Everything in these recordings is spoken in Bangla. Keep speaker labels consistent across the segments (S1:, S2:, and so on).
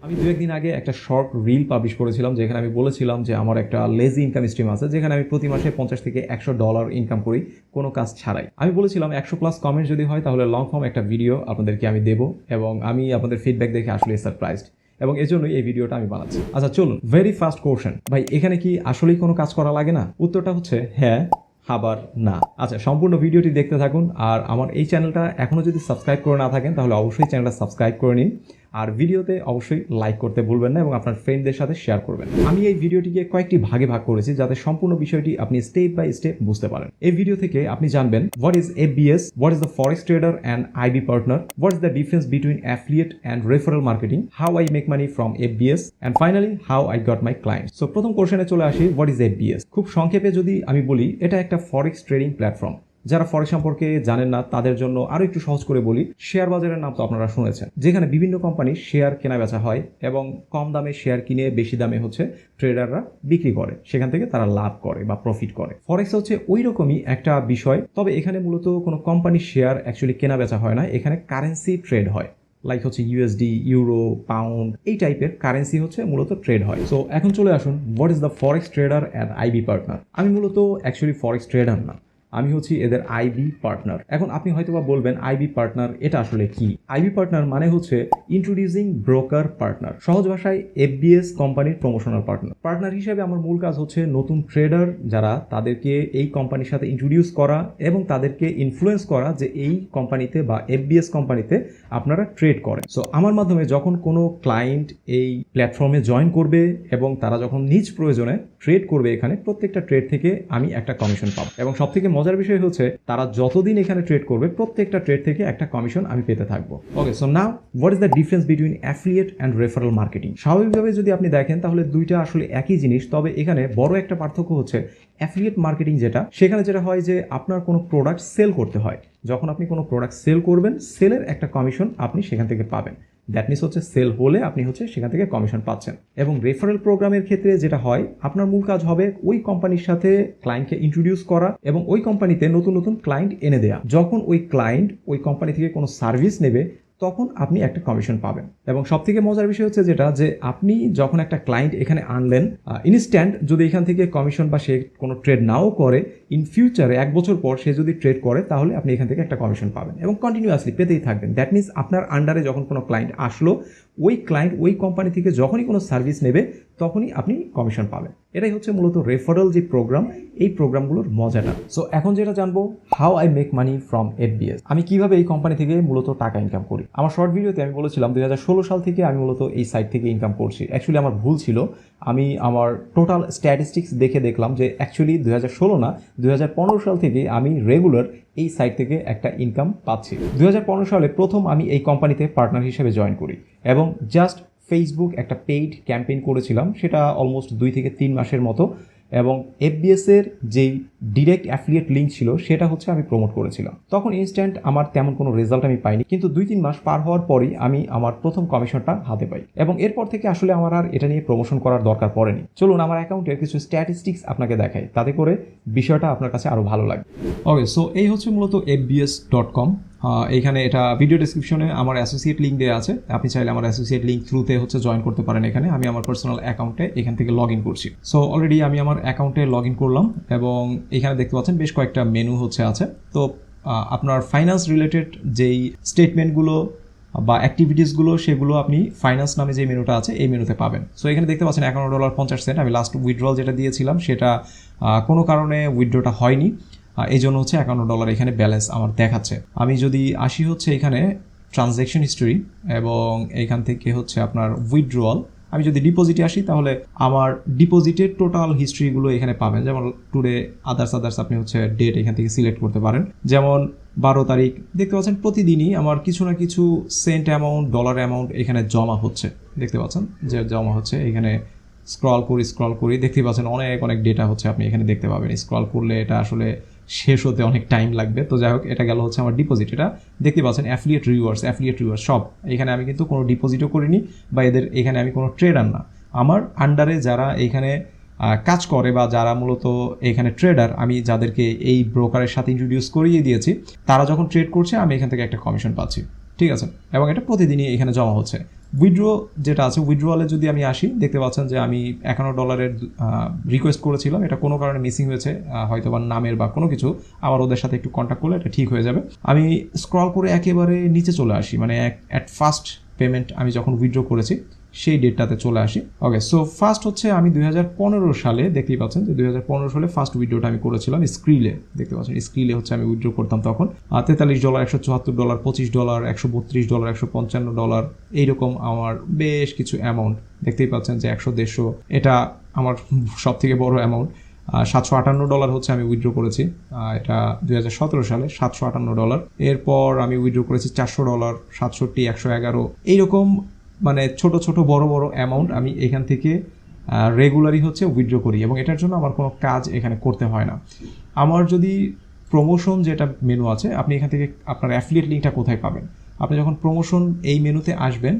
S1: আমি দু একদিন আগে একটা শর্ট রিল পাবলিশ করেছিলাম যেখানে আমি বলেছিলাম যে আমার একটা লেজি ইনকাম স্ট্রিম আছে যেখানে আমি প্রতি মাসে $50 থেকে $100 ইনকাম করি কোনো কাজ ছাড়াই। আমি বলেছিলাম 100+ কমেন্ট যদি হয় তাহলে লং ফর্ম একটা ভিডিও আপনাদেরকে আমি দেবো এবং আমি আপনাদের ফিডব্যাক দেখে আসলে সারপ্রাইজড এবং এজন্যই এই ভিডিওটা আমি বানাচ্ছি। আচ্ছা চলুন, ভেরি ফার্স্ট কোশ্চেন, ভাই এখানে কি আসলেই কোনো কাজ করা লাগে না? উত্তরটা হচ্ছে হ্যাঁ, আবার না। আচ্ছা, সম্পূর্ণ ভিডিওটি দেখতে থাকুন। আর আমার এই চ্যানেলটা এখনও যদি সাবস্ক্রাইব করে না থাকেন তাহলে অবশ্যই চ্যানেলটা সাবস্ক্রাইব করে নিন আর ভিডিওতে অবশ্যই লাইক করতে ভুলবেন না এবং আপনার ফ্রেন্ডদের সাথে শেয়ার করবেন। আমি এই ভিডিওটিকে কয়েকটি ভাগে ভাগ করেছি যাতে সম্পূর্ণ বিষয়টি আপনি স্টেপ বাই স্টেপ বুঝতে পারেন। এই ভিডিও থেকে আপনি জানবেন what is FBS, what is the forex tedder and IB partner, what is the difference between affiliate and referral marketing, how I make money from FBS and finally how I got my client. So প্রথম কোশ্চেনে চলে আসি, হোয়াট ইজ FBS? খুব সংক্ষেপে যদি আমি বলি, এটা একটা ফরেক্স ট্রেডিং প্ল্যাটফর্ম। যারা ফরেক্স সম্পর্কে জানেন না তাদের জন্য আরো একটু সহজ করে বলি, শেয়ার বাজারের নাম তো আপনারা শুনেছেন, যেখানে বিভিন্ন কোম্পানির শেয়ার কেনা বেচা হয় এবং কম দামে শেয়ার কিনে বেশি দামে হচ্ছে ট্রেডাররা বিক্রি করে, সেখান থেকে তারা লাভ করে বা প্রফিট করে। ফরেক্স হচ্ছে ওই রকমই একটা বিষয়, তবে এখানে মূলত কোনো কোম্পানির শেয়ার অ্যাকচুয়ালি কেনা বেচা হয় না, এখানে কারেন্সি ট্রেড হয়। লাইক হচ্ছে USD, ইউরো, পাউন্ড, এই টাইপের কারেন্সি হচ্ছে মূলত ট্রেড হয়। সো এখন চলে আসুন, what is the forex tedder and IB partner? আমি মূলত অ্যাকচুয়ালি ফরেক্স ট্রেডার না, আমি হচ্ছি এদের IB পার্টনার। এখন আপনি হয়তোবা বলবেন IB পার্টনার এটা আসলে কি? IB পার্টনার মানে হচ্ছে ইন্ট্রোডিউসিং ব্রোকার পার্টনার, সহজ ভাষায় FBS কোম্পানির প্রমোশনাল পার্টনার। পার্টনার হিসেবে আমার মূল কাজ হচ্ছে নতুন ট্রেডার যারা, তাদেরকে এই কোম্পানির সাথে ইন্ট্রোডিউস করা এবং তাদেরকে ইনফ্লুয়েন্স করা যে এই কোম্পানিতে বা FBS কোম্পানিতে আপনারা ট্রেড করেন। সো আমার মাধ্যমে যখন কোনো ক্লায়েন্ট এই প্ল্যাটফর্মে জয়েন করবে এবং তারা যখন নিজ প্রয়োজনে ট্রেড করবে, এখানে প্রত্যেকটা ট্রেড থেকে আমি একটা কমিশন পাবো এবং সবথেকে মজার বিষয় হচ্ছে তারা যতদিন এখানে ট্রেড করবে প্রত্যেকটা ট্রেড থেকে একটা কমিশন আমি পেতে থাকবো। Okay, so now what is the difference between affiliate and referral marketing? স্বাভাবিকভাবে যদি আপনি দেখেন তাহলে দুইটা আসলে একই জিনিস, তবে এখানে বড় একটা পার্থক্য হচ্ছে অ্যাফিলিয়েট মার্কেটিং সেখানে যেটা হয় যে আপনার কোনো প্রোডাক্ট সেল করতে হয়। যখন আপনি কোনো প্রোডাক্ট সেল করবেন, সেলের একটা কমিশন আপনি সেখান থেকে পাবেন। দ্যাট মিনস হচ্ছে সেল হলে আপনি হচ্ছে সেখান থেকে কমিশন পাচ্ছেন। এবং রেফারেল প্রোগ্রামের ক্ষেত্রে যেটা হয়, আপনার মূল কাজ হবে ওই কোম্পানির সাথে ক্লায়েন্টকে ইন্ট্রোডিউস করা এবং ওই কোম্পানিতে নতুন নতুন ক্লায়েন্ট এনে দেয়া। যখন ওই ক্লায়েন্ট ওই কোম্পানি থেকে কোনো সার্ভিস নেবে তখন আপনি একটা কমিশন পাবেন। এবং সবথেকে মজার বিষয় হচ্ছে যেটা, যে আপনি যখন একটা ক্লায়েন্ট এখানে আনলেন, ইনস্ট্যান্ট যদি এখান থেকে কমিশন বা সে কোনো ট্রেড নাও করে, ইন ফিউচারে 1 বছর পর সে যদি ট্রেড করে তাহলে আপনি এখান থেকে একটা কমিশন পাবেন এবং কন্টিনিউয়াসলি পেতেই থাকবেন। দ্যাট মিনস আপনার আন্ডারে যখন কোনো ক্লায়েন্ট আসলো, ওই ক্লায়েন্ট ওই কোম্পানি থেকে যখনই কোনো সার্ভিস নেবে তখনই আপনি কমিশন পাবেন। এটাই হচ্ছে মূলত রেফারেল যে প্রোগ্রাম, এই প্রোগ্রামগুলোর মজাটা। সো এখন যেটা জানবো, how I make money from FBS, আমি কিভাবে এই কোম্পানি থেকে মূলত টাকা ইনকাম করি। আমার শর্ট ভিডিওতে আমি বলেছিলাম 2016 সাল থেকে আমি মূলত এই সাইট থেকে ইনকাম করছি। অ্যাকচুয়ালি আমার ভুল ছিল, আমি আমার টোটাল স্ট্যাটিস্টিক্স দেখলাম যে অ্যাকচুয়ালি 2016 না, 2015 সাল থেকে আমি রেগুলার এই সাইট থেকে একটা ইনকাম পাচ্ছি। 2015 সালে প্রথম আমি এই কোম্পানিতে পার্টনার হিসেবে জয়েন করি এবং জাস্ট ফেসবুক একটা পেইড ক্যাম্পেইন করেছিলাম, সেটা অলমোস্ট 2 থেকে 3 মাসের মতো, এবং FBS এর যেই ডিরেক্ট অ্যাফিলিয়েট লিঙ্ক ছিল সেটা হচ্ছে আমি প্রমোট করেছিলাম। তখন ইনস্ট্যান্ট আমার তেমন কোনো রেজাল্ট আমি পাইনি, কিন্তু 2-3 মাস পার হওয়ার পরই আমি আমার প্রথম কমিশনটা হাতে পাই এবং এরপর থেকে আসলে আমার আর এটা নিয়ে প্রমোশন করার দরকার পড়েনি। চলুন আমার অ্যাকাউন্টের কিছু স্ট্যাটিস্টিক্স আপনাকে দেখাই, তাতে করে বিষয়টা আপনার কাছে আরও ভালো লাগবে। ওকে, সো এই হচ্ছে মূলত FBS.com। এইখানে এটা ভিডিও ডেসক্রিপশনে আমার অ্যাসোসিয়েট লিঙ্ক দেওয়া আছে, আপনি চাইলে আমার অ্যাসোসিয়েট লিঙ্ক থ্রুতে হচ্ছে জয়েন করতে পারেন। এখানে আমি আমার পার্সোনাল অ্যাকাউন্টে এখান থেকে লগ ইন করছি। সো অলরেডি আমি আমার অ্যাকাউন্টে লগ ইন করলাম এবং এখানে দেখতে পাচ্ছেন বেশ কয়েকটা মেনু হচ্ছে আছে। তো আপনার ফাইন্যান্স রিলেটেড যেই স্টেটমেন্টগুলো বা অ্যাক্টিভিটিসগুলো সেগুলো আপনি ফাইন্যান্স নামে যে মেনুটা আছে এই মেনুতে পাবেন। সো এখানে দেখতে পাচ্ছেন $51.50 আমি লাস্ট উইথড্রল যেটা দিয়েছিলাম সেটা কোনো কারণে উইথড্রটা হয়নি, এই জন্য হচ্ছে $51 এখানে ব্যালেন্স আমার দেখাচ্ছে। আমি যদি আসি হচ্ছে এখানে ট্রানজ্যাকশন হিস্টোরি এবং এখান থেকে হচ্ছে আপনার উইথড্রল, আমি যদি ডিপোজিটে আসি তাহলে আমার ডিপোজিটের টোটাল হিস্ট্রিগুলো এখানে পাবেন। যেমন টুডে আদার্স আপনি হচ্ছে ডেট এখান থেকে সিলেক্ট করতে পারেন। যেমন 12 তারিখ দেখতে পাচ্ছেন প্রতিদিনই আমার কিছু না কিছু সেন্ট অ্যামাউন্ট, ডলার অ্যামাউন্ট এখানে জমা হচ্ছে, দেখতে পাচ্ছেন যে জমা হচ্ছে। এখানে স্ক্রল করি দেখতে পাচ্ছেন অনেক ডেটা হচ্ছে আপনি এখানে দেখতে পাবেন। স্ক্রল করলে এটা আসলে শেষ হতে অনেক টাইম লাগবে। তো যাই হোক, এটা গেল হচ্ছে আমার ডিপোজিট। এটা দেখতে পাচ্ছেন অ্যাফিলিয়েট রিওয়ার্ডস সব এখানে। আমি কিন্তু কোনো ডিপোজিটও করিনি বা এখানে আমি কোনো ট্রেডার না। আমার আন্ডারে যারা এখানে কাজ করে বা যারা মূলত এখানে ট্রেডার, আমি যাদেরকে এই ব্রোকারের সাথে ইন্ট্রোডিউস করিয়ে দিয়েছি, তারা যখন ট্রেড করছে আমি এখান থেকে একটা কমিশন পাচ্ছি, ঠিক আছে। এবং এটা প্রতিদিনই এখানে জমা হচ্ছে। উইথড্র যেটা আছে, উইথড্রয়ালে যদি আমি আসি, দেখতে পাচ্ছেন যে আমি $51 রিকোয়েস্ট করেছিলাম, এটা কোনো কারণে মিসিং হয়েছে, হয়তো বা নামের বা কোনো কিছু, আমার ওদের সাথে একটু কন্ট্যাক্ট করলে এটা ঠিক হয়ে যাবে। আমি স্ক্রল করে একেবারে নিচে চলে আসি, মানে অ্যাট ফার্স্ট পেমেন্ট আমি যখন উইথড্র করেছি সেই ডেটটাতে চলে আসি। ওকে, সো ফার্স্ট হচ্ছে আমি 2015 সালে, দেখতেই পাচ্ছেন যে 2015 সালে ফার্স্ট উইথড্রটা আমি করেছিলাম স্ক্রিলে, দেখতে পাচ্ছেন স্ক্রিলে হচ্ছে আমি উইথড্র করতাম তখন $43, $174, $25, $132, $155, এইরকম আমার বেশ কিছু অ্যামাউন্ট, দেখতেই পাচ্ছেন যে 100-150, এটা আমার সব থেকে বড় অ্যামাউন্ট। $758 হচ্ছে আমি উইথড্র করেছি, এটা 2017 সালে $758। এরপর আমি উইথড্র করেছি $400, 67, 111, এইরকম মানে ছোট ছোট বড় বড় অ্যামাউন্ট আমি এখান থেকে রেগুলারই হচ্ছে উইথড্র করি, এবং এটার জন্য আমার কোনো কাজ এখানে করতে হয় না। আমার যদি প্রমোশন যেটা মেনু আছে, আপনি এখান থেকে আপনার অ্যাফিলিয়েট লিঙ্কটা কোথায় পাবেন, আপনি যখন প্রমোশন এই মেনুতে আসবেন,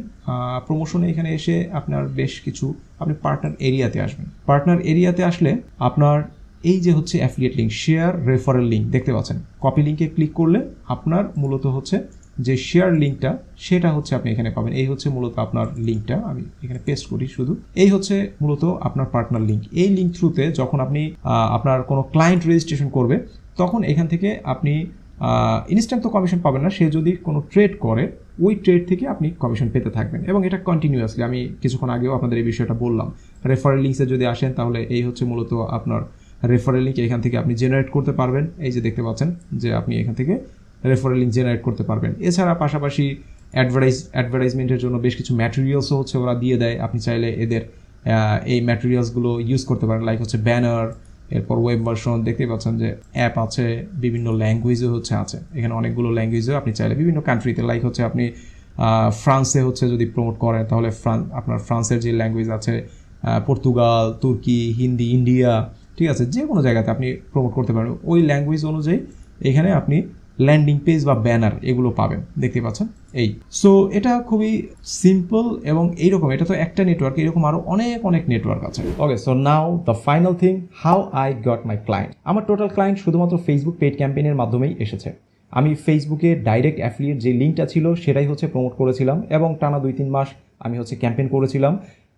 S1: প্রমোশনে এখানে এসে আপনার বেশ কিছু, আপনি পার্টনার এরিয়াতে আসবেন। পার্টনার এরিয়াতে আসলে আপনার এই যে হচ্ছে affiliate link, share referral link, দেখতে পাচ্ছেন কপি লিঙ্কে ক্লিক করলে আপনার মূলত হচ্ছে যে শেয়ার লিঙ্কটা, সেটা হচ্ছে আপনি এখানে পাবেন। এই হচ্ছে মূলত আপনার লিঙ্কটা, আমি এখানে পেস্ট করি শুধু, এই হচ্ছে মূলত আপনার পার্টনার লিঙ্ক। এই লিঙ্ক থ্রুতে যখন আপনি আপনার কোনো ক্লায়েন্ট রেজিস্ট্রেশন করবে, তখন এখান থেকে আপনি ইনস্ট্যান্ট তো কমিশন পাবেন না, সে যদি কোনো ট্রেড করে ওই ট্রেড থেকে আপনি কমিশন পেতে থাকবেন, এবং এটা কন্টিনিউয়াসলি। আমি কিছুক্ষণ আগেও আপনাদের এই বিষয়টা বললাম। রেফারেল লিঙ্কসে যদি আসেন, তাহলে এই হচ্ছে মূলত আপনার রেফারেল লিঙ্ক, এখান থেকে আপনি জেনারেট করতে পারবেন। এই যে দেখতে পাচ্ছেন যে আপনি এখান থেকে রেফারেল লিঙ্ক জেনারেট করতে পারবেন। এছাড়া পাশাপাশি অ্যাডভার্টাইজমেন্টের জন্য বেশ কিছু ম্যাটেরিয়ালসও হচ্ছে ওরা দিয়ে দেয়, আপনি চাইলে এদের এই ম্যাটেরিয়ালসগুলো ইউজ করতে পারেন, লাইক হচ্ছে ব্যানার, এরপর ওয়েব ভার্সন, দেখতেই পাচ্ছেন যে অ্যাপ আছে, বিভিন্ন ল্যাঙ্গুয়েজও হচ্ছে আছে, এখানে অনেকগুলো ল্যাঙ্গুয়েজও আপনি চাইলে বিভিন্ন কান্ট্রিতে, লাইক হচ্ছে আপনি ফ্রান্সে হচ্ছে যদি প্রমোট করেন, তাহলে আপনার ফ্রান্সের যে ল্যাঙ্গুয়েজ আছে, পর্তুগাল, তুর্কি, হিন্দি, ইন্ডিয়া, ঠিক আছে, যে কোনো জায়গাতে আপনি প্রমোট করতে পারেন, ওই ল্যাঙ্গুয়েজ অনুযায়ী এখানে আপনি ল্যান্ডিং পেজ বা ব্যানার এগুলো পাবেন, দেখতে পাচ্ছেন এই। সো এটা খুবই সিম্পল, এবং এইরকম, এটা তো একটা নেটওয়ার্ক, এরকম আরও অনেক অনেক নেটওয়ার্ক আছে। Okay, so now the final thing, how I got my client. আমার টোটাল ক্লায়েন্ট শুধুমাত্র ফেসবুক পেইড ক্যাম্পেইনের মাধ্যমেই এসেছে। আমি ফেসবুকে ডাইরেক্ট অ্যাফিলিয়েট যে লিঙ্কটা ছিল সেটাই হচ্ছে প্রমোট করেছিলাম, এবং টানা 2-3 মাস আমি হচ্ছে ক্যাম্পেইন করেছিলাম,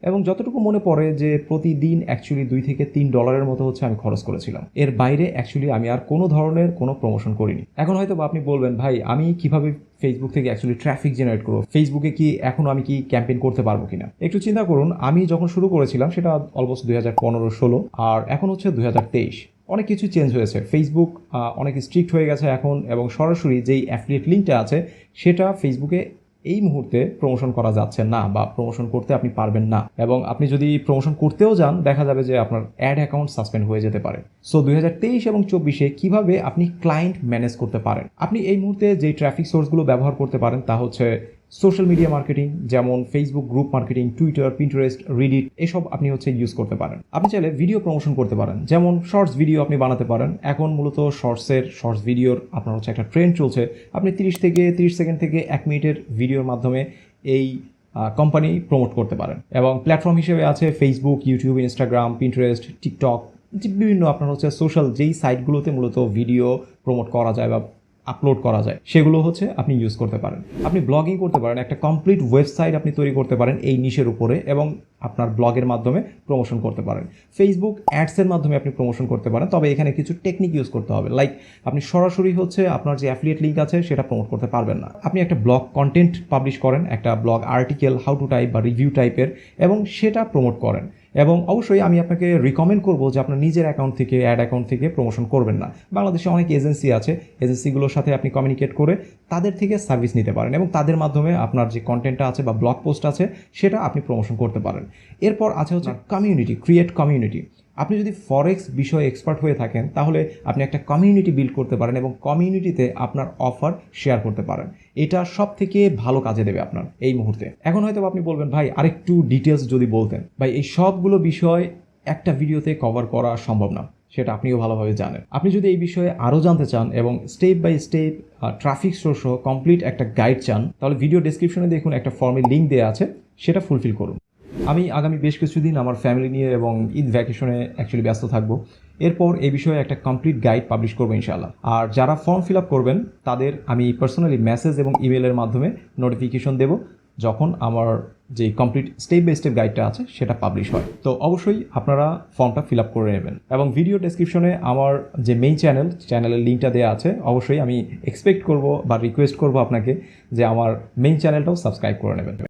S1: এবং যতটুকু মনে পড়ে যে প্রতিদিন অ্যাকচুয়ালি $2 থেকে $3 মতো হচ্ছে আমি খরচ করেছিলাম। এর বাইরে অ্যাকচুয়ালি আমি আর কোনো ধরনের কোনো প্রমোশন করিনি। এখন হয়তো আপনি বলবেন, ভাই আমি কিভাবে ফেসবুক থেকে অ্যাকচুয়ালি ট্রাফিক জেনারেট করবো, ফেসবুকে কি এখনও আমি কি ক্যাম্পেইন করতে পারবো কিনা? একটু চিন্তা করুন, আমি যখন শুরু করেছিলাম সেটা অলমোস্ট 2015-16, আর এখন হচ্ছে 2023। অনেক কিছু চেঞ্জ হয়েছে, ফেসবুক অনেক স্ট্রিক্ট হয়ে গেছে এখন, এবং সরাসরি যেই অ্যাফিলিয়েট লিঙ্কটা আছে সেটা ফেসবুকে এই মুহূর্তে প্রমোশন করা যাচ্ছে না, বা প্রমোশন করতে আপনি পারবেন না, এবং আপনি যদি প্রমোশন করতেও যান, দেখা যাবে যে আপনার অ্যাড অ্যাকাউন্ট সাসপেন্ড হয়ে যেতে পারে। সো 2023 এবং 24-এ কীভাবে আপনি ক্লায়েন্ট ম্যানেজ করতে পারেন? আপনি এই মুহূর্তে যেই ট্রাফিক সোর্সগুলো ব্যবহার করতে পারেন তা হচ্ছে সোশ্যাল মিডিয়া মার্কেটিং, যেমন Facebook group marketing, Twitter, Pinterest, Reddit, এসব আপনি হচ্ছে ইউজ করতে পারেন। আপনি চাইলে ভিডিও প্রমোশন করতে পারেন, যেমন শর্টস ভিডিও আপনি বানাতে পারেন। এখন মূলত শর্টস ভিডিওর আপনার হচ্ছে একটা ট্রেন্ড চলছে, আপনি 30 সেকেন্ড থেকে 1 মিনিটের ভিডিওর মাধ্যমে এই কোম্পানি প্রমোট করতে পারেন। এবং প্ল্যাটফর্ম হিসেবে আছে Facebook, YouTube, Instagram, Pinterest, TikTok, বিভিন্ন আপনার হচ্ছে সোশ্যাল যেই সাইটগুলোতে মূলত ভিডিও প্রমোট করা যায় বা আপলোড করা যায়, সেগুলো হচ্ছে আপনি ইউজ করতে পারেন। আপনি ব্লগিং করতে পারেন, একটা কমপ্লিট ওয়েবসাইট আপনি তৈরি করতে পারেন এই নিশের উপরে, এবং আপনার ব্লগের মাধ্যমে প্রমোশন করতে পারেন। ফেসবুক অ্যাডসের মাধ্যমে আপনি প্রমোশন করতে পারেন, তবে এখানে কিছু টেকনিক ইউজ করতে হবে, লাইক আপনি সরাসরি হচ্ছে আপনার যে অ্যাফিলিয়েট লিঙ্ক আছে সেটা প্রমোট করতে পারবেন না। আপনি একটা ব্লগ কন্টেন্ট পাবলিশ করেন, একটা blog article, how to type বা রিভিউ টাইপের, এবং সেটা প্রমোট করেন। এবং অবশ্যই আমি আপনাকে রিকমেন্ড করব যে আপনার নিজের অ্যাকাউন্ট থেকে, অ্যাড অ্যাকাউন্ট থেকে প্রমোশন করবেন না। বাংলাদেশে অনেক এজেন্সি আছে, এজেন্সিগুলোর সাথে আপনি কমিউনিকেট করে তাদের থেকে সার্ভিস নিতে পারেন, এবং তাদের মাধ্যমে আপনার যে কন্টেন্টটা আছে বা ব্লগ পোস্ট আছে সেটা আপনি প্রমোশন করতে পারেন। এরপর আছে হচ্ছে কমিউনিটি, ক্রিয়েট কমিউনিটি। আপনি যদি ফরেক্স বিষয়ে এক্সপার্ট হয়ে থাকেন, তাহলে আপনি একটা কমিউনিটি বিল্ড করতে পারেন, এবং কমিউনিটিতে আপনার অফার শেয়ার করতে পারেন। এটা সব থেকে ভালো কাজে দেবে আপনার এই মুহূর্তে। এখন হয়তো আপনি বলবেন, ভাই আরেকটু ডিটেলস যদি বলতেন। ভাই এই সবগুলো বিষয় একটা ভিডিওতে কভার করা সম্ভব না, সেটা আপনিও ভালোভাবে জানেন। আপনি যদি এই বিষয়ে আরও জানতে চান এবং step by step traffic source সহ কমপ্লিট একটা গাইড চান, তাহলে ভিডিও ডেসক্রিপশনে দেখুন একটা ফর্মের লিঙ্ক দেওয়া আছে, সেটা ফুলফিল করুন। আমি আগামী বেশ কিছুদিন আমার ফ্যামিলি নিয়ে এবং ঈদ ভ্যাকেশনে অ্যাকচুয়ালি ব্যস্ত থাকবো। এরপর এই বিষয়ে একটা কমপ্লিট গাইড পাবলিশ করবো ইনশাআল্লাহ। আর যারা ফর্ম ফিল আপ করবেন তাদের আমি পার্সোনালি মেসেজ এবং ইমেলের মাধ্যমে নোটিফিকেশন দেবো। যখন আমার যে কমপ্লিট স্টেপ বাই স্টেপ গাইডটা আছে সেটা পাবলিশ হয়। তো অবশ্যই আপনারা ফর্মটা ফিল আপ করে নেবেন এবং ভিডিও ডেসক্রিপশনে আমার যে মেইন চ্যানেলের লিঙ্কটা দেওয়া আছে, অবশ্যই আমি এক্সপেক্ট করব বা রিকোয়েস্ট করব আপনাকে যে আমার মেইন চ্যানেলটাও সাবস্ক্রাইব করে নেবেন।